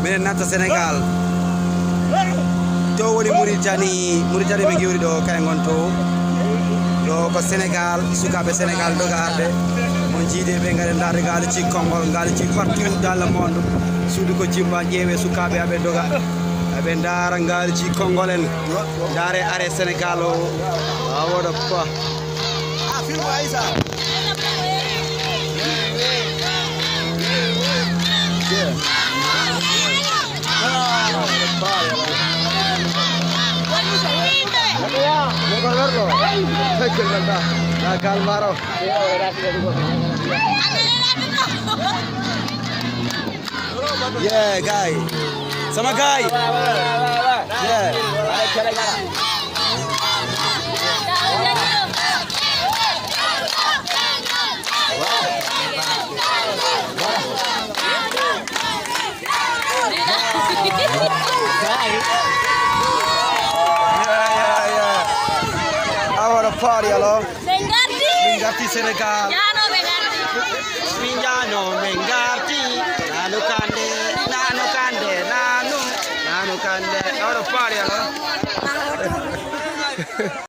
minen natta Sénégal to woni Mauritanie ɓe gewri ɗo kay gon to ɗo ko Sénégal sukaɓe Sénégal doga arde on jiide ɓe gari darde gaali ci Konngol gaali ci partout dans le monde suudu ko jimba ƴeewe sukaɓe aɓe doga aɓe daara gaali ci Konngol en daare arrêt Sénégal o awoɗa pa calmaro. Yeah, guy. Sama guy. Yeah. Party allo? Mengarti Senegal. Minjano Mengarti. Nanu kande. Ora party allo?